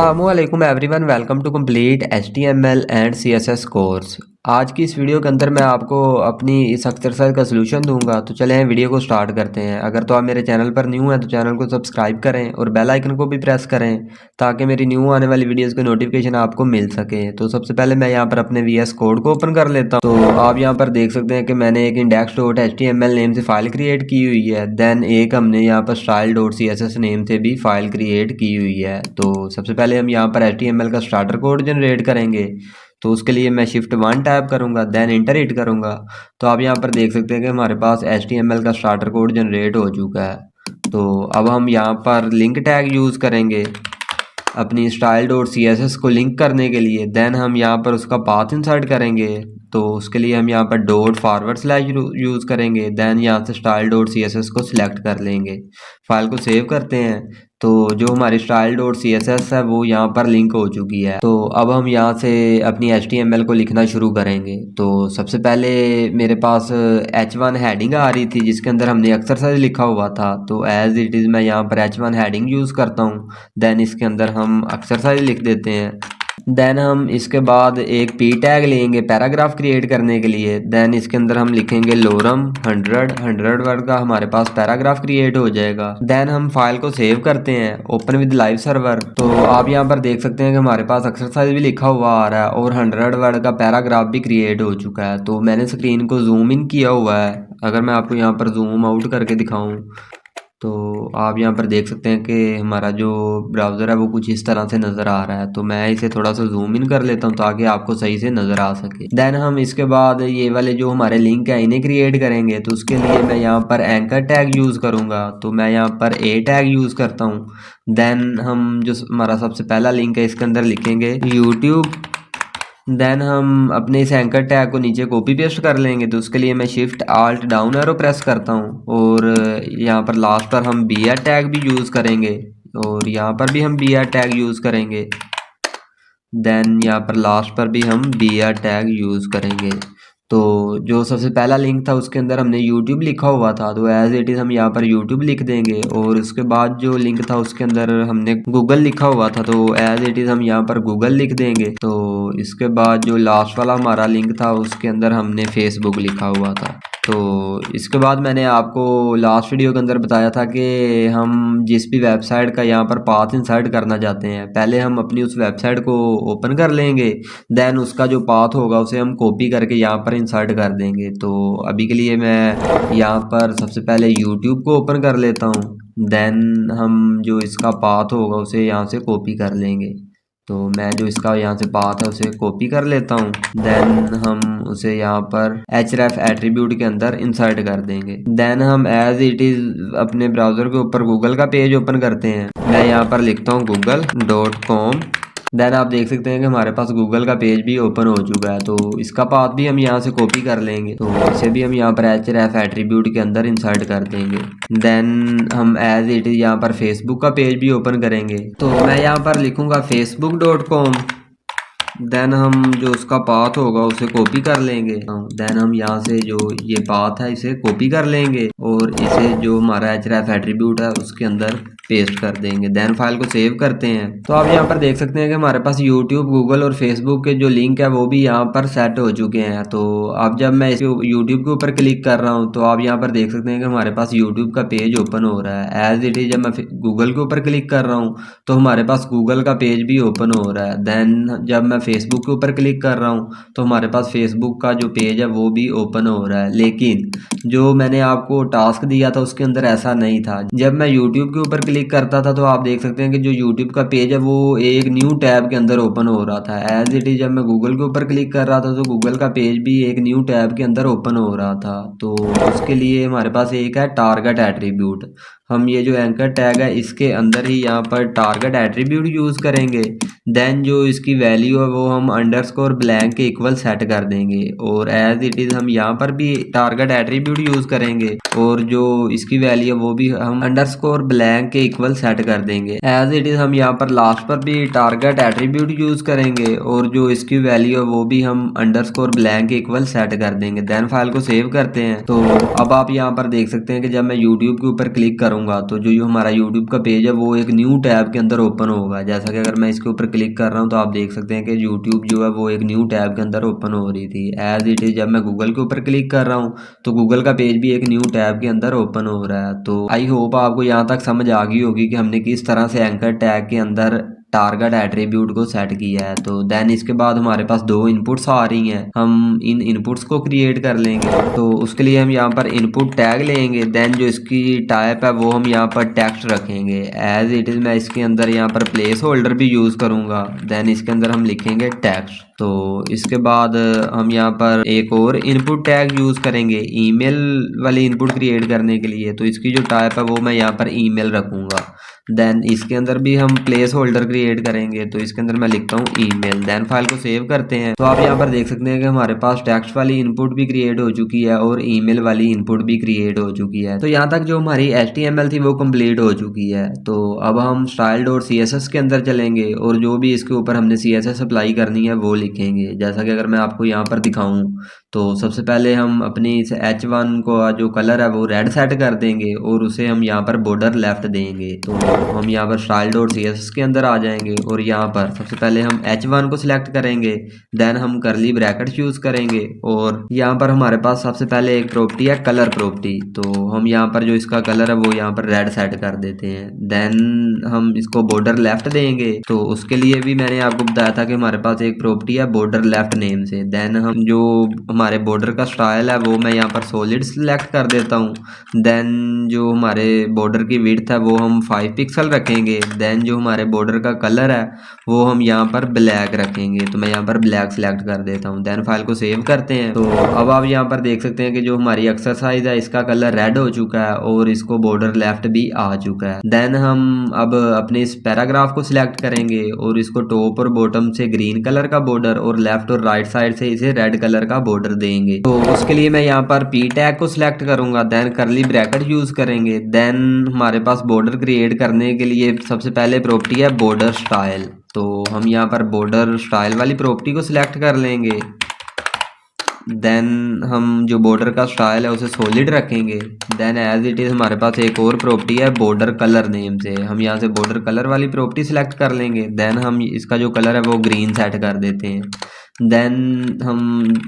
अस्सलामुअलैकुम everyone, welcome to complete HTML and CSS course. आज की इस वीडियो के अंदर मैं आपको अपनी इस एक्सरसाइज का सलूशन दूंगा। तो चलें वीडियो को स्टार्ट करते हैं। अगर तो आप मेरे चैनल पर न्यू हैं तो चैनल को सब्सक्राइब करें और बेल आइकन को भी प्रेस करें ताकि मेरी न्यू आने वाली वीडियोज़ की नोटिफिकेशन आपको मिल सके। तो सबसे पहले मैं यहाँ पर अपने VS कोड को ओपन कर लेता हूँ। तो आप यहाँ पर देख सकते हैं कि मैंने एक index.html नेम से फ़ाइल क्रिएट की हुई है। देन एक हमने यहाँ पर style.css नेम से भी फ़ाइल क्रिएट की हुई है। तो सबसे पहले हम यहाँ पर HTML का स्टार्टर कोड जनरेट करेंगे। तो उसके लिए मैं Shift 1 टैप करूँगा, देन इंटर हिट करूँगा। तो आप यहाँ पर देख सकते हैं कि हमारे पास HTML का स्टार्टर कोड जनरेट हो चुका है। तो अब हम यहाँ पर लिंक टैग यूज़ करेंगे अपनी style.css को लिंक करने के लिए। देन हम यहाँ पर उसका पाथ इंसर्ट करेंगे। तो उसके लिए हम यहाँ पर .// यूज़ करेंगे। देन यहाँ से style.css को सिलेक्ट कर लेंगे, फाइल को सेव करते हैं। तो जो हमारी style.css है वो यहाँ पर लिंक हो चुकी है। तो अब हम यहाँ से अपनी HTML को लिखना शुरू करेंगे। तो सबसे पहले मेरे पास H1 हेडिंग आ रही थी जिसके अंदर हमने एक्सरसाइज लिखा हुआ था। तो एज इट इज़ मैं यहाँ पर H1 हेडिंग यूज़ करता हूँ। देन इसके अंदर हम एक्सरसाइज लिख देते हैं। देन हम इसके बाद एक p टैग लेंगे पैराग्राफ क्रिएट करने के लिए। देन इसके अंदर हम लिखेंगे लोरम 100 वर्ड का हमारे पास पैराग्राफ क्रिएट हो जाएगा। देन हम फाइल को सेव करते हैं, ओपन विद लाइव सर्वर। तो आप यहाँ पर देख सकते हैं कि हमारे पास एक्सरसाइज भी लिखा हुआ आ रहा है और 100 वर्ड का पैराग्राफ भी क्रिएट हो चुका है। तो मैंने स्क्रीन को जूम इन किया हुआ है। अगर मैं आपको यहाँ पर जूम आउट करके दिखाऊँ तो आप यहाँ पर देख सकते हैं कि हमारा जो ब्राउज़र है वो कुछ इस तरह से नज़र आ रहा है। तो मैं इसे थोड़ा सा जूम इन कर लेता हूँ ताकि आपको सही से नज़र आ सके। देन हम इसके बाद ये वाले जो हमारे लिंक है इन्हें क्रिएट करेंगे। तो उसके लिए मैं यहाँ पर एंकर टैग यूज़ करूँगा। तो मैं यहाँ पर A टैग यूज़ करता हूँ। देन हम जो हमारा सबसे पहला लिंक है इसके अंदर लिखेंगे यूट्यूब। देन हम अपने इस एंकर टैग को नीचे कॉपी पेस्ट कर लेंगे। तो उसके लिए मैं Shift+Alt+Down एरो प्रेस करता हूँ और यहाँ पर लास्ट पर हम BR टैग भी यूज़ करेंगे और यहाँ पर भी हम BR टैग यूज़ करेंगे। देन यहाँ पर लास्ट पर भी हम BR टैग यूज़ करेंगे। तो जो सबसे पहला लिंक था उसके अंदर हमने YouTube लिखा हुआ था, तो एज इट इज़ हम यहाँ पर YouTube लिख देंगे। और उसके बाद जो लिंक था उसके अंदर हमने गूगल लिखा हुआ था, तो एज इट इज़ हम यहाँ पर गूगल लिख देंगे। तो इसके बाद जो लास्ट वाला हमारा लिंक था उसके अंदर हमने फेसबुक लिखा हुआ था। तो इसके बाद मैंने आपको लास्ट वीडियो के अंदर बताया था कि हम जिस भी वेबसाइट का यहाँ पर पाथ इंसर्ट करना चाहते हैं, पहले हम अपनी उस वेबसाइट को ओपन कर लेंगे। देन उसका जो पाथ होगा उसे हम कॉपी करके यहाँ पर इंसर्ट कर देंगे। तो अभी के लिए मैं यहाँ पर सबसे पहले यूट्यूब को ओपन कर लेता हूँ। देन हम जो इसका पाथ होगा उसे यहाँ से कॉपी कर लेंगे। तो मैं जो इसका यहाँ से पाथ है उसे कॉपी कर लेता हूँ। देन हम उसे यहाँ पर href एट्रीब्यूट के अंदर इंसर्ट कर देंगे। देन हम एज इट इज़ अपने ब्राउज़र के ऊपर गूगल का पेज ओपन करते हैं। मैं यहाँ पर लिखता हूँ google.com। देन आप देख सकते हैं कि हमारे पास गूगल का पेज भी ओपन हो चुका है। तो इसका पाथ भी हम यहाँ से कॉपी कर लेंगे। तो इसे भी हम यहाँ पर href एट्रीब्यूट के अंदर इंसर्ट कर देंगे। देन हम एज इट इज़ यहाँ पर फेसबुक का पेज भी ओपन करेंगे। तो मैं यहाँ पर लिखूँगा facebook.com। देन हम जो उसका पाथ होगा उसे कॉपी कर लेंगे। देन हम यहाँ से जो ये पाथ है इसे कॉपी कर लेंगे और इसे जो हमारा href एट्रीब्यूट है उसके अंदर पेस्ट कर देंगे। देन फाइल को सेव करते हैं। तो आप यहाँ पर देख सकते हैं कि हमारे पास यूट्यूब, गूगल और फेसबुक के जो लिंक है वो भी यहाँ पर सेट हो चुके हैं। तो अब जब मैं इसे यूट्यूब के ऊपर क्लिक कर रहा हूँ तो आप यहाँ पर देख सकते हैं कि हमारे पास यूट्यूब का पेज ओपन हो रहा है। एज इट इज़ जब मैं गूगल के ऊपर क्लिक कर रहा हूँ तो हमारे पास गूगल का पेज भी ओपन हो रहा है। देन जब मैं फेसबुक के ऊपर क्लिक कर रहा हूँ तो हमारे पास फेसबुक का जो पेज है वो भी ओपन हो रहा है। लेकिन जो मैंने आपको टास्क दिया था उसके अंदर ऐसा नहीं था। जब मैं यूट्यूब के ऊपर क्लिक करता था तो आप देख सकते हैं कि जो यूट्यूब का पेज है वो एक न्यू टैब के अंदर ओपन हो रहा था। एज इट इज़ जब मैं गूगल के ऊपर क्लिक कर रहा था तो गूगल का पेज भी एक न्यू टैब के अंदर ओपन हो रहा था। तो उसके लिए हमारे पास एक है टारगेट एट्रीब्यूट। हम ये जो एंकर टैग है इसके अंदर ही यहाँ पर टारगेट एट्रीब्यूट यूज़ करेंगे। देन जो इसकी वैल्यू है वो हम अंडरस्कोर ब्लैंक के इक्वल सेट कर देंगे और एज इट इज़ हम यहाँ पर भी टारगेट एट्रीब्यूट यूज़ करेंगे और जो इसकी वैल्यू है वो भी हम अंडरस्कोर ब्लैंक के इक्वल सेट कर देंगे। एज इट इज़ हम यहाँ पर लास्ट पर भी टारगेट एट्रीब्यूट यूज़ करेंगे और जो इसकी वैल्यू है वो भी हम अंडरस्कोर ब्लैंक के इक्वल सेट कर देंगे। देन फाइल को सेव करते हैं। तो अब आप यहाँ पर देख सकते हैं कि जब मैं यूट्यूब के ऊपर क्लिक करूँ करूँगा तो जो हमारा यूट्यूब का पेज है वो एक न्यू टैब के अंदर ओपन होगा। जैसा कि अगर मैं इसके ऊपर क्लिक कर रहा हूँ तो आप देख सकते हैं कि यूट्यूब जो है वो एक न्यू टैब के अंदर ओपन हो रही थी। एज इट इज़ जब मैं गूगल के ऊपर क्लिक कर रहा हूँ तो गूगल का पेज भी एक न्यू टैब के अंदर ओपन हो रहा है। तो आई होप आपको यहाँ तक समझ आ गई होगी कि हमने किस तरह से एंकर टैग के अंदर टारगेट एट्रीब्यूट को सेट किया है। तो देन इसके बाद हमारे पास दो इनपुट्स आ रही हैं, हम इन इनपुट्स को क्रिएट कर लेंगे। तो उसके लिए हम यहाँ पर इनपुट टैग लेंगे, देन जो इसकी टाइप है वो हम यहाँ पर टेक्स्ट रखेंगे। एज इट इज़ मैं इसके अंदर यहाँ पर प्लेस होल्डर भी यूज़ करूँगा, देन इसके अंदर हम लिखेंगे टेक्स्ट। तो इसके बाद हम यहाँ पर एक और इनपुट टैग यूज़ करेंगे ईमेल वाली इनपुट क्रिएट करने के लिए। तो इसकी जो टाइप है वो मैं यहाँ पर ईमेल रखूँगा। देन इसके अंदर भी हम प्लेस होल्डर क्रिएट करेंगे, तो इसके अंदर मैं लिखता हूँ ईमेल। देन फाइल को सेव करते हैं। तो आप यहाँ पर देख सकते हैं कि हमारे पास टेक्स्ट वाली इनपुट भी क्रिएट हो चुकी है और ईमेल वाली इनपुट भी क्रिएट हो चुकी है। तो यहाँ तक जो हमारी HTML थी वो कंप्लीट हो चुकी है। तो अब हम style.css के अंदर चलेंगे और जो भी इसके ऊपर हमने CSS अप्लाई करनी है वो लिखेंगे। जैसा कि अगर मैं आपको यहाँ पर दिखाऊँ तो सबसे पहले हम अपनी इस H1 को जो कलर है वो रेड सेट कर देंगे और उसे हम यहाँ पर बॉर्डर लेफ्ट देंगे। तो हम यहाँ पर style.css के अंदर आ जाएंगे और यहाँ पर सबसे पहले हम H1 को सिलेक्ट करेंगे, देन हम करली ब्रैकेट यूज़ करेंगे और यहाँ पर हमारे पास सबसे पहले एक प्रॉपर्टी है कलर प्रॉपर्टी। तो हम यहाँ पर जो इसका कलर है वो यहाँ पर रेड सेट कर देते हैं। देन हम इसको बॉर्डर लेफ्ट देंगे, तो उसके लिए भी मैंने आपको बताया था कि हमारे पास एक प्रॉपर्टी है बॉर्डर लेफ्ट नेम से। देन हम जो हमारे बॉर्डर का स्टाइल है वो मैं यहाँ पर सॉलिड सिलेक्ट कर देता हूँ। देन जो हमारे बॉर्डर की विड्थ है वो हम 5 पिक्सल रखेंगे। देन जो हमारे बॉर्डर का कलर है वो हम यहाँ पर ब्लैक रखेंगे, तो मैं यहाँ पर ब्लैक सिलेक्ट कर देता हूँ। देन फाइल को सेव करते हैं। तो अब आप यहाँ पर देख सकते हैं कि जो हमारी एक्सरसाइज है इसका कलर रेड हो चुका है और इसको बॉर्डर लेफ्ट भी आ चुका है। देन हम अब अपने इस पैराग्राफ को सिलेक्ट करेंगे और इसको टॉप और बॉटम से ग्रीन कलर का बॉर्डर और लेफ्ट और राइट साइड से इसे रेड कलर का बॉर्डर देंगे। तो उसके लिए मैं यहाँ पर p टैग को सिलेक्ट करूंगा, देन करली ब्रैकेट यूज करेंगे। देन हमारे पास बॉर्डर क्रिएट करने के लिए सबसे पहले प्रॉपर्टी है बॉर्डर स्टाइल। तो हम यहाँ पर बॉर्डर स्टाइल वाली प्रॉपर्टी को सिलेक्ट कर लेंगे। देन हम जो बॉर्डर का स्टाइल है उसे सॉलिड रखेंगे। देन एज इट इज़ हमारे पास एक और प्रॉपर्टी है बॉर्डर कलर नेम से, हम यहाँ से बॉर्डर कलर वाली प्रॉपर्टी सिलेक्ट कर लेंगे। देन हम इसका जो कलर है वो ग्रीन सेट कर देते हैं। देन हम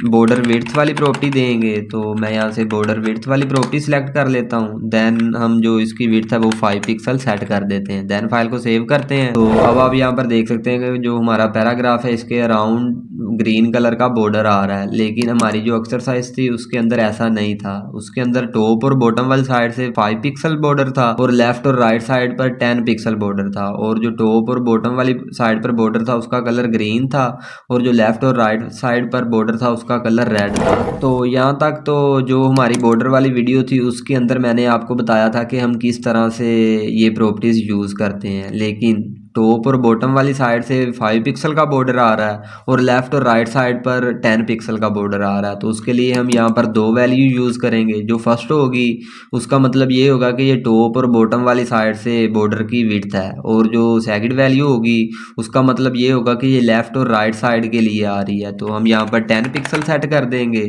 बॉर्डर विड्थ वाली प्रॉपर्टी देंगे, तो मैं यहाँ से बॉर्डर विड्थ वाली प्रॉपर्टी सिलेक्ट कर लेता हूँ। देन हम जो इसकी विड्थ है वो 5 पिक्सल सेट कर देते हैं। देन फाइल को सेव करते हैं। तो अब आप यहाँ पर देख सकते हैं कि जो हमारा पैराग्राफ है इसके अराउंड ग्रीन कलर का बॉर्डर आ रहा है, लेकिन हमारी जो एक्सरसाइज थी उसके अंदर ऐसा नहीं था। उसके अंदर टॉप और बॉटम वाली साइड से 5 पिक्सल बॉर्डर था और लेफ्ट और राइट साइड पर 10 पिक्सल बॉर्डर था, और जो टॉप और बॉटम वाली साइड पर बॉर्डर था उसका कलर ग्रीन था और जो लेफ्ट और राइट साइड पर बॉर्डर था उसका कलर रेड था। तो यहाँ तक तो जो हमारी बॉर्डर वाली वीडियो थी उसके अंदर मैंने आपको बताया था कि हम किस तरह से ये प्रॉपर्टीज यूज़ करते हैं, लेकिन टॉप और बॉटम वाली साइड से 5 पिक्सल का बॉर्डर आ रहा है और लेफ्ट और राइट साइड पर 10 पिक्सल का बॉर्डर आ रहा है। तो उसके लिए हम यहाँ पर दो वैल्यू यूज़ करेंगे। जो फर्स्ट होगी उसका मतलब ये होगा कि ये टॉप और बॉटम वाली साइड से बॉर्डर की विड्थ है, और जो सेकंड वैल्यू होगी उसका मतलब ये होगा कि ये लेफ्ट और राइट साइड के लिए आ रही है। तो हम यहाँ पर 10 पिक्सल सेट कर देंगे।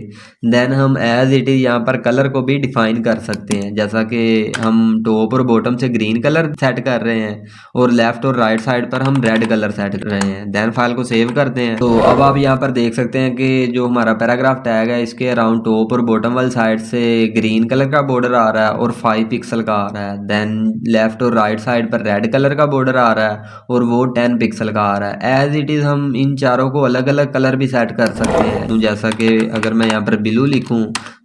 देन हम एज इट इज़ यहाँ पर कलर को भी डिफाइन कर सकते हैं, जैसा कि हम टॉप और बॉटम से ग्रीन कलर सेट कर रहे हैं और लेफ्ट और राइट साइड पर हम रेड कलर सेट कर रहे हैं। देन फाइल को सेव करते हैं। तो अब आप यहाँ पर देख सकते हैं कि जो हमारा पैराग्राफ टैग है इसके अराउंड टॉप और बॉटम वाली साइड से ग्रीन कलर का बॉर्डर आ रहा है और 5 पिक्सल का आ रहा है। देन लेफ्ट और राइट साइड पर रेड कलर का बॉर्डर आ रहा है और वो 10 पिक्सल का आ रहा है। एज इट इज़ हम इन चारों को अलग अलग कलर भी सेट कर सकते हैं। तो जैसा कि अगर मैं यहाँ पर ब्लू लिखूँ,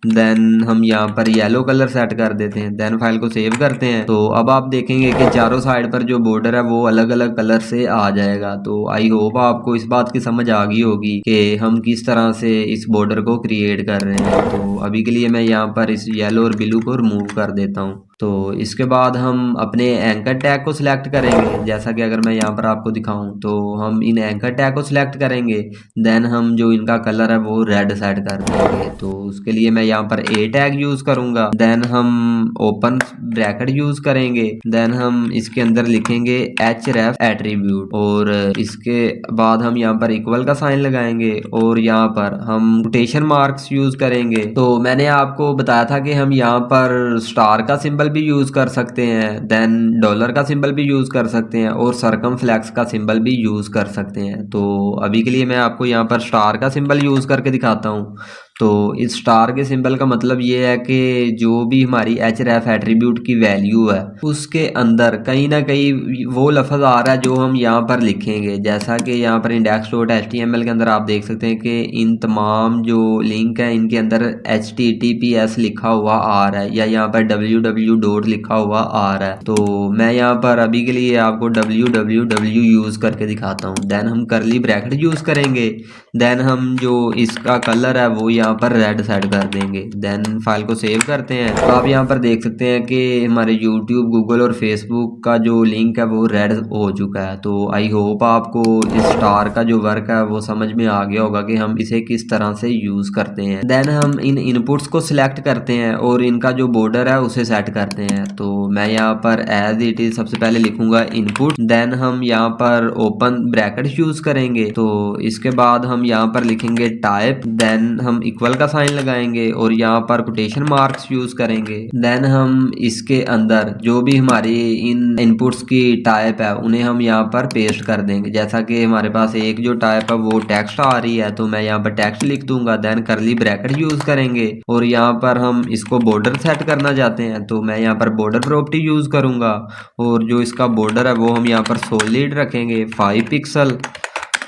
देन हम यहाँ पर येलो कलर सेट कर देते हैं। देन फाइल को सेव करते हैं। तो अब आप देखेंगे कि चारों साइड पर जो बॉर्डर है वो अलग अलग कलर से आ जाएगा। तो आई होप आपको इस बात की समझ आ गई होगी कि हम किस तरह से इस बॉर्डर को क्रिएट कर रहे हैं। तो अभी के लिए मैं यहाँ पर इस येलो और ब्लू को रिमूव कर देता हूँ। तो इसके बाद हम अपने एंकर टैग को सिलेक्ट करेंगे। जैसा कि अगर मैं यहाँ पर आपको दिखाऊं तो हम इन एंकर टैग को सिलेक्ट करेंगे। देन हम जो इनका कलर है वो रेड सेट कर देंगे। तो उसके लिए मैं यहाँ पर ए टैग यूज़ करूँगा। देन हम ओपन ब्रैकेट यूज़ करेंगे। देन हम इसके अंदर लिखेंगे href एट्रीब्यूट, और इसके बाद हम यहाँ पर इक्वल का साइन लगाएंगे और यहाँ पर हम कोटेशन मार्क्स यूज़ करेंगे। तो मैंने आपको बताया था कि हम यहाँ पर स्टार का सिंबल भी यूज़ कर सकते हैं, देन डॉलर का सिंबल भी यूज़ कर सकते हैं और सर्कमफ्लेक्स का सिंबल भी यूज़ कर सकते हैं। तो अभी के लिए मैं आपको यहाँ पर स्टार का सिंबल यूज़ करके दिखाता हूँ। तो इस स्टार के सिंबल का मतलब ये है कि जो भी हमारी href एट्रीब्यूट की वैल्यू है उसके अंदर कहीं ना कहीं वो लफ्ज़ आ रहा है जो हम यहाँ पर लिखेंगे। जैसा कि यहाँ पर index.html के अंदर आप देख सकते हैं कि इन तमाम जो लिंक है इनके अंदर https लिखा हुआ आ रहा है या यहाँ पर www लिखा हुआ आ रहा है। तो मैं यहाँ पर अभी के लिए आपको www यूज़ करके दिखाता हूँ। देन हम करली ब्रैकेट यूज़ करेंगे, देन हम जो इसका कलर है वो यहाँ पर रेड सेट कर देंगे। देन फाइल को सेव करते हैं। तो आप यहाँ पर देख सकते हैं कि हमारे यूट्यूब, गूगल और फेसबुक का जो लिंक है वो रेड हो चुका है। तो आई होप आपको इस स्टार का जो वर्क है वो समझ में आ गया होगा कि हम इसे किस तरह से यूज़ करते हैं। देन हम इन इनपुट्स को सिलेक्ट करते हैं और इनका जो बॉर्डर है उसे सेट करते हैं। तो मैं यहाँ पर एज इट इज़ सबसे पहले लिखूंगा इनपुट, देन हम यहाँ पर ओपन ब्रैकेट यूज़ करेंगे। तो इसके बाद हम यहाँ पर लिखेंगे टाइप, देन हम इक्वल का साइन लगाएंगे और यहाँ पर कोटेशन मार्क्स यूज करेंगे। देन हम इसके अंदर जो भी हमारी इन इनपुट्स की टाइप है उन्हें हम यहाँ पर पेस्ट कर देंगे। जैसा कि हमारे पास एक जो टाइप है वो टेक्स्ट आ रही है तो मैं यहाँ पर टेक्स्ट लिख दूंगा। देन करली ब्रैकेट यूज करेंगे और यहाँ पर हम इसको बॉर्डर सेट करना चाहते हैं तो मैं यहाँ पर बॉर्डर प्रॉपर्टी यूज करूंगा और जो इसका बॉर्डर है वो हम यहाँ पर सॉलिड रखेंगे 5 पिक्सल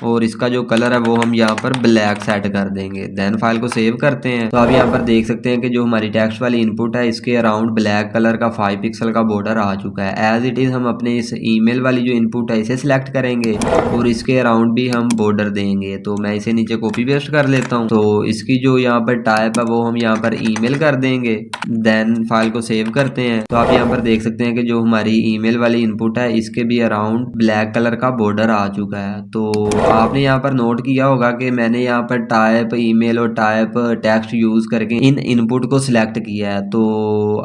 और इसका जो कलर है वो हम यहाँ पर ब्लैक सेट कर देंगे। देन फाइल को सेव करते हैं। तो आप यहाँ पर देख सकते हैं कि जो हमारी टेक्स्ट वाली इनपुट है इसके अराउंड ब्लैक कलर का 5 पिक्सल का बॉर्डर आ चुका है। एज इट इज़ हम अपने इस ईमेल वाली जो इनपुट है इसे सिलेक्ट करेंगे और इसके अराउंड भी हम बॉर्डर देंगे। तो मैं इसे नीचे कॉपी पेस्ट कर लेता हूँ। तो इसकी जो यहाँ पर टाइप है वो हम यहाँ पर ईमेल कर देंगे। देन फाइल को सेव करते हैं। तो आप यहाँ पर देख सकते हैं कि जो हमारी ईमेल वाली इनपुट है इसके भी अराउंड ब्लैक कलर का बॉर्डर आ चुका है। तो आपने यहाँ पर नोट किया होगा कि मैंने यहाँ पर टाइप ईमेल और टाइप टेक्स्ट यूज करके इन इनपुट को सिलेक्ट किया है। तो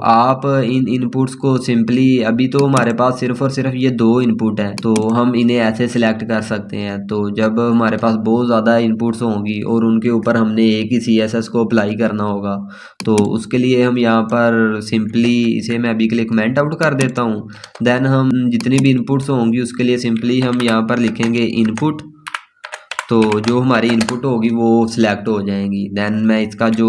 आप इन इनपुट्स को सिंपली, अभी तो हमारे पास सिर्फ और सिर्फ ये 2 इनपुट हैं तो हम इन्हें ऐसे सिलेक्ट कर सकते हैं। तो जब हमारे पास बहुत ज़्यादा इनपुट्स होंगी और उनके ऊपर हमने एक ही CSS को अप्लाई करना होगा तो उसके लिए हम यहाँ पर सिंपली इसे मैं अभी के लिए कमेंट आउट कर देता हूँ। देन हम जितनी भी इनपुट्स होंगी उसके लिए सिंपली हम यहाँ पर लिखेंगे इनपुट, तो जो हमारी इनपुट होगी वो सिलेक्ट हो जाएंगी। देन मैं इसका जो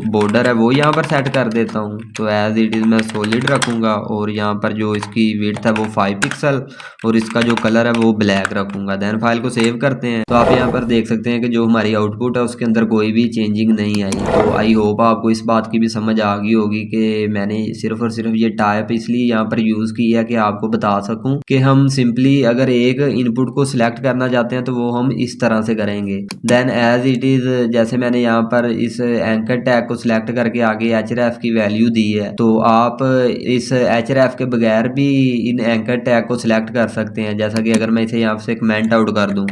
बॉर्डर है वो यहाँ पर सेट कर देता हूँ। तो एज इट इज़ मैं सॉलिड रखूँगा और यहाँ पर जो इसकी विड्थ है वो 5 पिक्सल और इसका जो कलर है वो ब्लैक रखूँगा। देन फाइल को सेव करते हैं। तो आप यहाँ पर देख सकते हैं कि जो हमारी आउटपुट है उसके अंदर कोई भी चेंजिंग नहीं आई। तो आई होप आपको इस बात की भी समझ आ गई होगी कि मैंने सिर्फ और सिर्फ ये टाइप इसलिए यहाँ पर यूज़ की है कि आपको बता सकूँ कि हम सिंपली अगर एक इनपुट को सिलेक्ट करना चाहते हैं तो वो हम इस तरह से करेंगे। देन एज इट इज जैसे मैंने यहाँ पर इस एंकर टैग को सिलेक्ट करके आगे href की वैल्यू दी है तो आप इस href के बगैर भी इन एंकर टैग को सिलेक्ट कर सकते हैं। जैसा कि अगर मैं इसे यहाँ से कमेंट आउट कर दूं,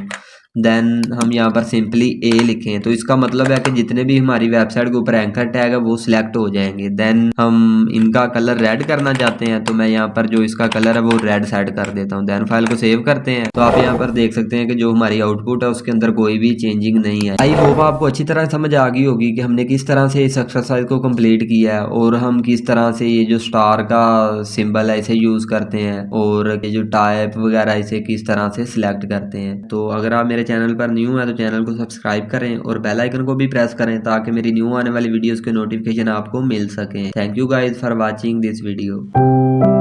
देन हम यहाँ पर सिंपली ए लिखें तो इसका मतलब है कि जितने भी हमारी वेबसाइट के ऊपर एंकर टैग है वो सिलेक्ट हो जाएंगे। देन हम इनका कलर रेड करना चाहते हैं तो मैं यहाँ पर जो इसका कलर है वो रेड सेट कर देता हूँ। देन फाइल को सेव करते हैं। तो आप यहाँ पर देख सकते हैं कि जो हमारी आउटपुट है उसके अंदर कोई भी चेंजिंग नहीं है। आई होप आपको अच्छी तरह समझ आ गई होगी कि हमने किस तरह से इस एक्सरसाइज को कम्प्लीट किया है और हम किस तरह से ये जो स्टार का सिंबल है इसे यूज़ करते हैं और ये जो टाइप वगैरह इसे किस तरह से सिलेक्ट करते हैं। तो अगर आप मेरे चैनल पर न्यू है तो चैनल को सब्सक्राइब करें और बेल आइकन को भी प्रेस करें ताकि मेरी न्यू आने वाली वीडियोस के नोटिफिकेशन आपको मिल सकें। Thank you guys for watching this video.